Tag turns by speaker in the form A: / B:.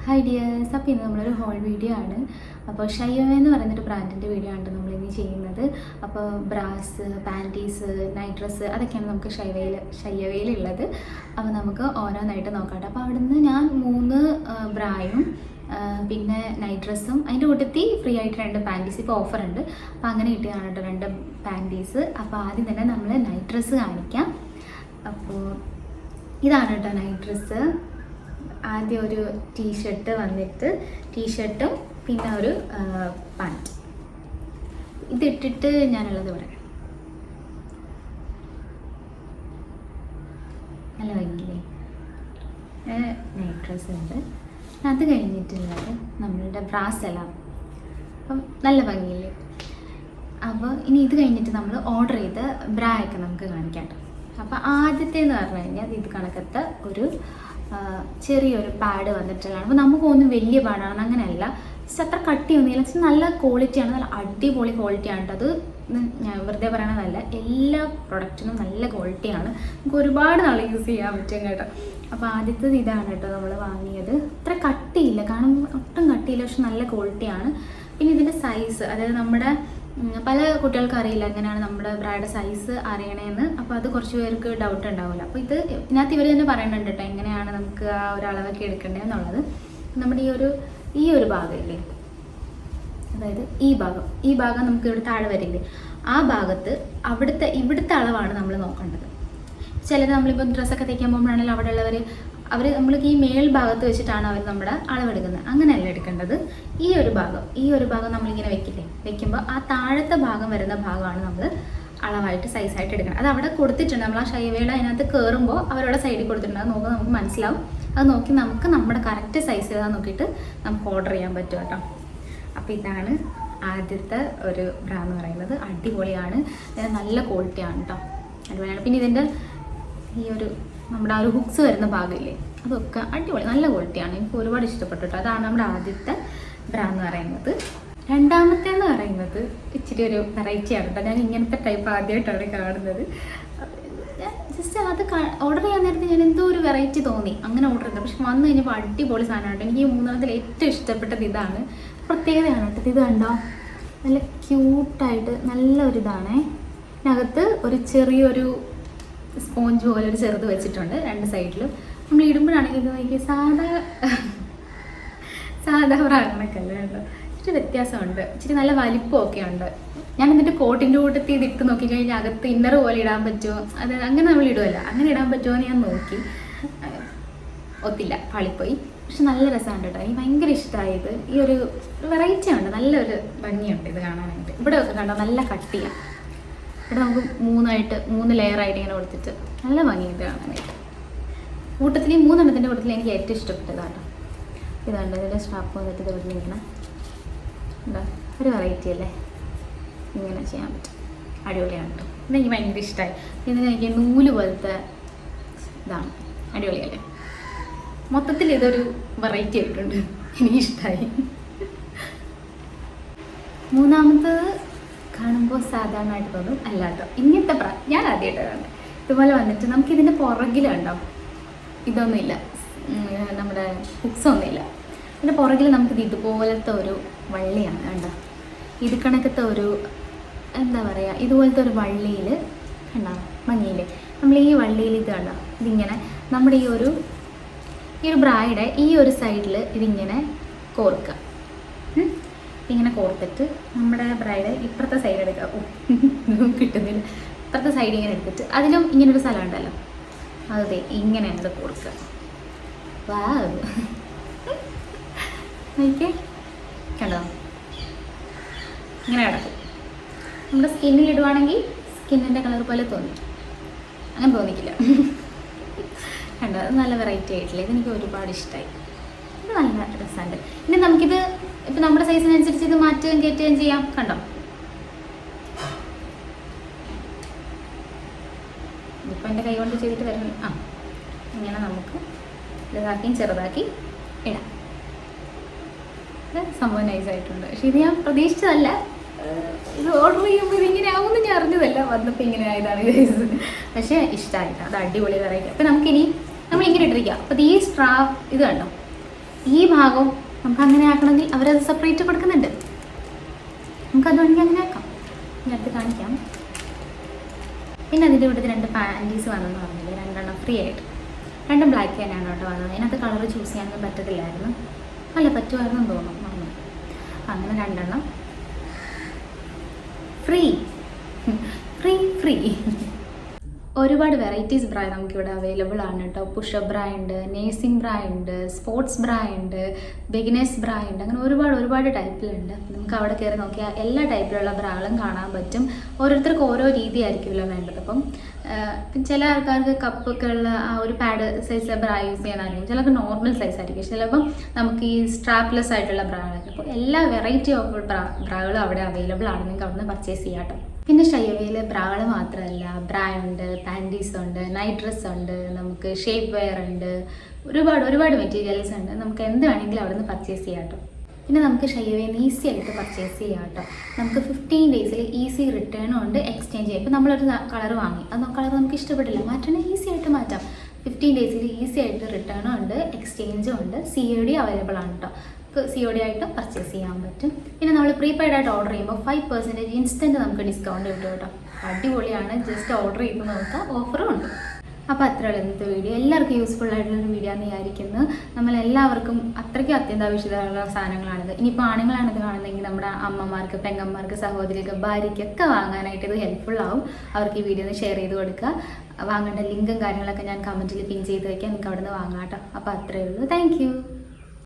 A: Hi dears, അപ്പോൾ ഇന്ന് നമ്മളൊരു ഹോൾ വീഡിയോ ആണ്. അപ്പോൾ ഷൈവേ എന്ന് പറയുന്നൊരു ബ്രാൻഡിൻ്റെ വീഡിയോ ആണ് നമ്മളിന്ന് ചെയ്യുന്നത്. അപ്പോൾ ബ്രാസ്, പാൻറ്റീസ്, നൈറ്റ് ഡ്രസ്സ് അതൊക്കെയാണ് നമുക്ക് ഷൈവയിലുള്ളത്. അപ്പോൾ നമുക്ക് ഓരോന്നായിട്ട് നോക്കാം. അപ്പോൾ അവിടുന്ന് ഞാൻ 3 ബ്രായും പിന്നെ നൈറ്റ് ഡ്രസ്സും അതിൻ്റെ കൂട്ടത്തിൽ ഫ്രീ ആയിട്ട് 2 പാൻറ്റീസ് ഇപ്പോൾ ഓഫർ ഉണ്ട്. അപ്പോൾ അങ്ങനെ കിട്ടിയതാണ് കേട്ടോ 2 പാൻറ്റീസ്. അപ്പോൾ ആദ്യം തന്നെ നമ്മൾ നൈറ്റ് ഡ്രസ്സ് കാണിക്കാം. അപ്പോൾ ഇതാണ് കേട്ടോ നൈറ്റ് ഡ്രസ്സ്. ആദ്യം ഒരു ടീഷർട്ട് വന്നിട്ട് ടീഷർട്ടും പിന്നെ ഒരു പാൻറ്റ് ഇതിട്ടിട്ട് ഞാനുള്ളത് പറയാം. നല്ല ഭംഗിയില്ലേ നൈറ്റ് ഡ്രസ്സ് ഉണ്ട്. അത് കഴിഞ്ഞിട്ടുള്ളത് നമ്മളുടെ ബ്രാസ് എല്ലാം അപ്പം നല്ല ഭംഗിയില്ലേ. അപ്പോൾ ഇനി ഇത് കഴിഞ്ഞിട്ട് നമ്മൾ ഓർഡർ ചെയ്ത ബ്രാ ഒക്കെ നമുക്ക് കാണിക്കാം കേട്ടോ. അപ്പോൾ ആദ്യത്തേന്ന് പറഞ്ഞു കഴിഞ്ഞാൽ ഇത് കണക്കത്തെ ഒരു ചെറിയൊരു പാഡ് വന്നിട്ടുള്ളതാണ്. അപ്പോൾ നമുക്ക് ഒന്നും വലിയ പാടാണ് അങ്ങനെയല്ല, അത്ര കട്ടിയൊന്നുമില്ല, നല്ല ക്വാളിറ്റിയാണ്, നല്ല അടിപൊളി ക്വാളിറ്റിയാണ് കേട്ടോ. അത് ഞാൻ വെറുതെ പറയണതല്ല, എല്ലാ പ്രൊഡക്റ്റിനും നല്ല ക്വാളിറ്റിയാണ്, നമുക്ക് ഒരുപാട് നാൾ യൂസ് ചെയ്യാൻ പറ്റും കേട്ടോ. അപ്പോൾ ആദ്യത്തേത് ഇതാണ് കേട്ടോ നമ്മൾ വാങ്ങിയത്. അത്ര കട്ടിയില്ല, കാണുമ്പോൾ ഒട്ടും കട്ടിയില്ല, പക്ഷെ നല്ല ക്വാളിറ്റിയാണ്. പിന്നെ ഇതിൻ്റെ സൈസ്, അതായത് നമ്മുടെ പല കുട്ടികൾക്ക് അറിയില്ല എങ്ങനെയാണ് നമ്മുടെ ബ്രായുടെ സൈസ് അറിയണേന്ന്. അപ്പോൾ അത് കുറച്ച് പേർക്ക് ഡൗട്ട് ഉണ്ടാവില്ല. അപ്പോൾ ഇതിനകത്ത് ഇവർ തന്നെ പറയുന്നുണ്ട് കേട്ടോ എങ്ങനെയാണ് നമുക്ക് ആ ഒരു അളവൊക്കെ എടുക്കേണ്ടതെന്നുള്ളത്. നമ്മുടെ ഈ ഒരു ഭാഗമില്ലേ, അതായത് ഈ ഭാഗം നമുക്ക് ഇവിടെ താഴെ വരില്ലേ, ആ ഭാഗത്ത് ഇവിടുത്തെ അളവാണ് നമ്മൾ നോക്കേണ്ടത്. ചിലത് നമ്മളിപ്പോൾ ഡ്രസ്സൊക്കെ തയ്ക്കാൻ പോകുമ്പോഴാണെങ്കിൽ അവർ നമ്മൾക്ക് ഈ മേൽഭാഗത്ത് വെച്ചിട്ടാണ് അവർ നമ്മുടെ അളവെടുക്കുന്നത്. അങ്ങനെയല്ല എടുക്കേണ്ടത്. ഈ ഒരു ഭാഗം നമ്മളിങ്ങനെ വെക്കുമ്പോൾ ആ താഴത്തെ ഭാഗം വരുന്ന ഭാഗമാണ് നമ്മൾ അളവായിട്ട് സൈസായിട്ട് എടുക്കണം. അത് അവിടെ കൊടുത്തിട്ടുണ്ട്, നമ്മൾ ആ ഷൈവയുടെ അതിനകത്ത് കയറുമ്പോൾ അവരുടെ സൈഡിൽ കൊടുത്തിട്ടുണ്ട്. അത് നോക്കുമ്പോൾ നമുക്ക് മനസ്സിലാവും. അത് നോക്കി നമുക്ക് നമ്മുടെ കറക്റ്റ് സൈസ് ഏതാ നോക്കിയിട്ട് നമുക്ക് ഓർഡർ ചെയ്യാൻ പറ്റും കേട്ടോ. അപ്പോൾ ഇതാണ് ആദ്യത്തെ ഒരു ബ്രാ എന്ന് പറയുന്നത്. അടിപൊളിയാണ്, നല്ല ക്വാളിറ്റിയാണ് കേട്ടോ, അടിപൊളിയാണ്. പിന്നെ ഇതിൻ്റെ നമ്മുടെ ആ ഒരു ഹുക്സ് വരുന്ന ഭാഗമില്ലേ, അതൊക്കെ അടിപൊളി നല്ല ക്വാളിറ്റിയാണ്, എനിക്ക് ഒരുപാട് ഇഷ്ടപ്പെട്ടു കേട്ടോ. അതാണ് നമ്മുടെ ആദ്യത്തെ ബ്രാ എന്ന് പറയുന്നത്. രണ്ടാമത്തെ എന്ന് പറയുന്നത് ഇച്ചിരി ഒരു വെറൈറ്റി ആണ് കേട്ടോ. ഞാൻ ഇങ്ങനത്തെ ടൈപ്പ് ആദ്യമായിട്ടാണ് കാണുന്നത്. ജസ്റ്റ് അത് ഓർഡർ ചെയ്യാൻ നേരത്തെ ഞാൻ എന്തോ ഒരു വെറൈറ്റി തോന്നി, അങ്ങനെ ഓർഡർ ചെയ്തത്. പക്ഷെ വന്നു കഴിഞ്ഞപ്പോൾ അടിപൊളി സാധനമാണ്. എനിക്ക് ഈ 3 ഏറ്റവും ഇഷ്ടപ്പെട്ടത് ഇതാണ്. പ്രത്യേകതയാണ് കേട്ടോ. ഇത് കണ്ടോ, നല്ല ക്യൂട്ടായിട്ട് നല്ലൊരിതാണേ. ഇതിനകത്ത് ഒരു ചെറിയൊരു സ്പോഞ്ച് പോലെ ഒരു ചെറുത് വെച്ചിട്ടുണ്ട് 2 സൈഡിലും. നമ്മൾ ഇടുമ്പോഴാണെങ്കിൽ ഇത് നോക്കി സാധാ പ്രാകണക്കല്ല കേട്ടോ, ഇച്ചിരി വ്യത്യാസമുണ്ട്, ഇച്ചിരി നല്ല വലിപ്പമൊക്കെ ഉണ്ട്. ഞാൻ എന്നിട്ട് കോട്ടിൻ്റെ കൂട്ടത്തിൽ ഇത് ഇട്ട് നോക്കിക്കഴിഞ്ഞാൽ അകത്ത് ഇന്നർ പോലെ ഇടാൻ പറ്റുമോ, അത് അങ്ങനെ നമ്മൾ ഇടുമല്ല, അങ്ങനെ ഇടാൻ പറ്റുമോ എന്ന് ഞാൻ നോക്കി, ഒത്തില്ല, പാളിപ്പോയി. പക്ഷെ നല്ല രസമുണ്ട് കേട്ടോ, എനിക്ക് ഭയങ്കര ഇഷ്ടമായത്. ഈ ഒരു വെറൈറ്റി ഉണ്ട്, നല്ലൊരു ഭംഗിയുണ്ട് ഇത് കാണാനായിട്ട്. ഇവിടെ ഒക്കെ കണ്ടോ നല്ല കട്ടിയാണ്. ഇവിടെ നമുക്ക് 3 ലെയറായിട്ട് ഇങ്ങനെ കൊടുത്തിട്ട് നല്ല ഭംഗിയുണ്ട് കാണാനായിട്ട്. കൂട്ടത്തിൽ ഈ 3 എണ്ണത്തിൻ്റെ കൂട്ടത്തിൽ എനിക്ക് ഏറ്റവും ഇഷ്ടപ്പെട്ടതാണ്. ഇതുണ്ട്, ഇതിൻ്റെ സ്ട്രാപ്പ് വന്നിട്ട് ഇത് വിളിക്കണം. എന്താ ഒരു വെറൈറ്റി അല്ലേ, ഇങ്ങനെ ചെയ്യാൻ പറ്റും, അടിപൊളിയാണ് കേട്ടോ. ഇതെനിക്ക് ഭയങ്കര ഇഷ്ടമായി. ഇതിന് എനിക്ക് നൂല് പോലത്തെ ഇതാണ്, അടിപൊളിയല്ലേ. മൊത്തത്തിൽ ഇതൊരു വെറൈറ്റി ആയിട്ടുണ്ട്, എനിക്കിഷ്ടമായി. മൂന്നാമത്തത് കാണുമ്പോൾ സാധാരണയായിട്ട് തോന്നും, അല്ല കേട്ടോ, ഇങ്ങനത്തെ ഞാൻ ആദ്യമായിട്ടാണ് ഇതുപോലെ വന്നിട്ട് നമുക്കിതിൻ്റെ പുറകിലുണ്ടോ ഇതൊന്നുമില്ല, നമ്മുടെ ഹുക്സൊന്നുമില്ല. ഇതിൻ്റെ പുറകിൽ നമുക്കിത് ഇതുപോലത്തെ ഒരു വള്ളിയാണ് കണ്ടോ, ഇത് കണക്കത്തെ ഒരു എന്താ പറയുക, ഇതുപോലത്തെ ഒരു വള്ളിയിൽ കണ്ടോ ഭംഗിയില്ലേ. നമ്മൾ ഈ വള്ളിയിൽ ഇത് കണ്ടോ, ഇതിങ്ങനെ നമ്മുടെ ഈ ഒരു ബ്രായുടെ ഈ ഒരു സൈഡിൽ ഇതിങ്ങനെ കോർക്കുക. ഇങ്ങനെ കോർത്തിട്ട് നമ്മുടെ ബ്രൈഡ് ഇപ്പുറത്തെ സൈഡ് എടുക്കുക, കിട്ടുന്നില്ല, ഇപ്പുറത്തെ സൈഡ് ഇങ്ങനെ എടുത്തിട്ട് അതിലും ഇങ്ങനൊരു സ്ഥലം ഉണ്ടല്ലോ, അതെ ഇങ്ങനെയാണ് ഇത് കോർക്കുക. വാ നോക്കിയേ കണ്ടോ, ഇങ്ങനെ കിടക്കും. നമ്മുടെ സ്കിന്നിൽ ഇടുവാണെങ്കിൽ സ്കിന്നിൻ്റെ കളർ പോലെ തോന്നി, അങ്ങനെ തോന്നിക്കില്ല. കണ്ടോ, അത് നല്ല വെറൈറ്റി ആയിട്ടില്ല, ഇതെനിക്ക് ഒരുപാട് ഇഷ്ടമായി. ഇത് നല്ല രസമുണ്ട്. പിന്നെ നമുക്കിത് ഇപ്പം നമ്മുടെ സൈസിനനുസരിച്ച് ഇത് മാറ്റുകയും കയറ്റുകയും ചെയ്യാം. കണ്ടോ, ഇപ്പം എൻ്റെ കൈ കൊണ്ട് ചെയ്തിട്ട് വരുന്നു. ഇങ്ങനെ നമുക്ക് ഇതാക്കിയും ചെറുതാക്കി ഇടാം. സംഭവം നൈസായിട്ടുണ്ട്. പക്ഷെ ഇത് ഞാൻ പ്രതീക്ഷിച്ചതല്ല, ഇത് ഓർഡർ ചെയ്യുമ്പോൾ ഇതിങ്ങനെ ആവുമെന്ന് ഞാൻ അറിഞ്ഞതല്ല, വന്നപ്പോൾ ഇങ്ങനെ ആയതാണ് ഗൈസ്. പക്ഷേ ഇഷ്ടമായിട്ടാണ്, അത് അടിപൊളി വെറൈറ്റി. അപ്പം നമ്മളിങ്ങനെ ഇട്ടിരിക്കുക. അപ്പോൾ ഈ സ്ട്രാപ്പ് ഇത് കണ്ടോ, ഈ ഭാഗവും നമുക്ക് അങ്ങനെ ആക്കണമെങ്കിൽ അവരത് സെപ്പറേറ്റ് കൊടുക്കുന്നുണ്ട്. നമുക്കത് വേണമെങ്കിൽ അങ്ങനെ ആക്കാം. ഇതിനകത്ത് കാണിക്കാം. പിന്നെ അതിൻ്റെ കൂട്ടത്തിൽ 2 പാൻറ്റീസ് വന്നെന്ന് പറഞ്ഞില്ലേ, 2 ഫ്രീ ആയിട്ട്. 2 ബ്ലാക്ക് തന്നെയാണ് കേട്ടോ വന്നത്. അതിനകത്ത് കളർ ചൂസ് ചെയ്യാനൊന്നും പറ്റത്തില്ലായിരുന്നു. അല്ല, പറ്റുമായിരുന്നു തോന്നുന്നു പറഞ്ഞു. അങ്ങനെ 2 ഫ്രീ ഫ്രീ ഫ്രീ. ഒരുപാട് വെറൈറ്റീസ് ബ്രാ നമുക്കിവിടെ അവൈലബിൾ ആണ് കേട്ടോ. പുഷപ്പ് ബ്രാ ഉണ്ട്, നേഴ്സിംഗ് ബ്രാ ഉണ്ട്, സ്പോർട്സ് ബ്രാ ഉണ്ട്, ബിഗിനേഴ്സ് ബ്രാ ഉണ്ട്. അങ്ങനെ ഒരുപാട് ടൈപ്പിലുണ്ട്. നമുക്ക് അവിടെ കയറി നോക്കിയാൽ എല്ലാ ടൈപ്പിലുള്ള ബ്രാകളും കാണാൻ പറ്റും. ഓരോരുത്തർക്ക് ഓരോ രീതിയായിരിക്കുമല്ലോ വേണ്ടത്. അപ്പം ചില ആൾക്കാർക്ക് കപ്പൊക്കെയുള്ള ആ ഒരു പാഡ് സൈസ് ബ്രാ യൂസ് ചെയ്യാനായിരിക്കും, ചിലർക്ക് നോർമൽ സൈസ് ആയിരിക്കും, ചിലപ്പം നമുക്ക് ഈ സ്ട്രാപ്ലെസ് ആയിട്ടുള്ള ബ്രാകളൊക്കെ. അപ്പോൾ എല്ലാ വെറൈറ്റി ഓഫ് ബ്രാകളും അവിടെ അവൈലബിൾ ആണ്. നിങ്ങൾക്ക് അവിടെ നിന്ന് പർച്ചേസ് ചെയ്യാം കേട്ടോ. പിന്നെ ഷൈവയിൽ ബ്രാകൾ മാത്രമല്ല, ബ്രാ ഉണ്ട്, പാൻറ്റീസ് ഉണ്ട്, നൈറ്റ് ഡ്രസ്സ് ഉണ്ട്, നമുക്ക് ഷേപ്പ് വെയർ ഉണ്ട്, ഒരുപാട് മെറ്റീരിയൽസ് ഉണ്ട്. നമുക്ക് എന്ത് വേണമെങ്കിലും അവിടെ നിന്ന് പർച്ചേസ് ചെയ്യാം കേട്ടോ. പിന്നെ നമുക്ക് ഷൈവയിൽ നിന്ന് ഈസി ആയിട്ട് പർച്ചേസ് ചെയ്യാം കേട്ടോ. നമുക്ക് 15 ഡേയ്സിൽ ഈസി റിട്ടേണും ഉണ്ട്, എക്സ്ചേഞ്ച് ചെയ്യാം. ഇപ്പോൾ നമ്മളൊരു കളർ വാങ്ങി, അത് കളർ നമുക്ക് ഇഷ്ടപ്പെട്ടില്ല, മാറ്റണമെങ്കിൽ ഈസി ആയിട്ട് മാറ്റാം. 15 ഡേയ്സിൽ ഈസി ആയിട്ട് റിട്ടേണും ഉണ്ട്, എക്സ്ചേഞ്ചും ഉണ്ട്, COD അവൈലബിൾ ആണ് കേട്ടോ. COD ആയിട്ട് പർച്ചേസ് ചെയ്യാൻ പറ്റും. പിന്നെ നമ്മൾ പ്രീപെയ്ഡ് ആയിട്ട് ഓർഡർ ചെയ്യുമ്പോൾ 5% ഇൻസ്റ്റൻറ്റ് നമുക്ക് ഡിസ്കൗണ്ട് കിട്ടും കേട്ടോ. അടിപൊളിയാണ്. ജസ്റ്റ് ഓർഡർ ചെയ്ത് നോക്കുക, ഓഫറും ഉണ്ട്. അപ്പോൾ അത്രയുള്ള ഇന്നത്തെ വീഡിയോ. എല്ലാവർക്കും യൂസ്ഫുൾ ആയിട്ടുള്ളൊരു വീഡിയോ എന്ന് വിചാരിക്കുന്നു. നമ്മളെല്ലാവർക്കും അത്രയ്ക്കും അത്യന്താപേക്ഷിതമുള്ള സാധനങ്ങളാണിത്. ഇനിയിപ്പോൾ ആണുങ്ങളാണിത് കാണുന്നതെങ്കിൽ നമ്മുടെ അമ്മമാർക്ക്, പെങ്ങന്മാർക്ക്, സഹോദരിക്ക്, ഭാര്യയ്ക്കൊക്കെ വാങ്ങാനായിട്ട് ഇത് ഹെൽപ്ഫുൾ ആവും. അവർക്ക് ഈ വീഡിയോ ഒന്ന് ഷെയർ ചെയ്ത് കൊടുക്കുക. വാങ്ങേണ്ട ലിങ്കും കാര്യങ്ങളൊക്കെ ഞാൻ കമൻറ്റിൽ പിൻ ചെയ്ത് വയ്ക്കാം. നിങ്ങൾക്ക് അവിടെ നിന്ന് വാങ്ങാം കേട്ടോ. അപ്പോൾ അത്രയേ ഉള്ളൂ. താങ്ക്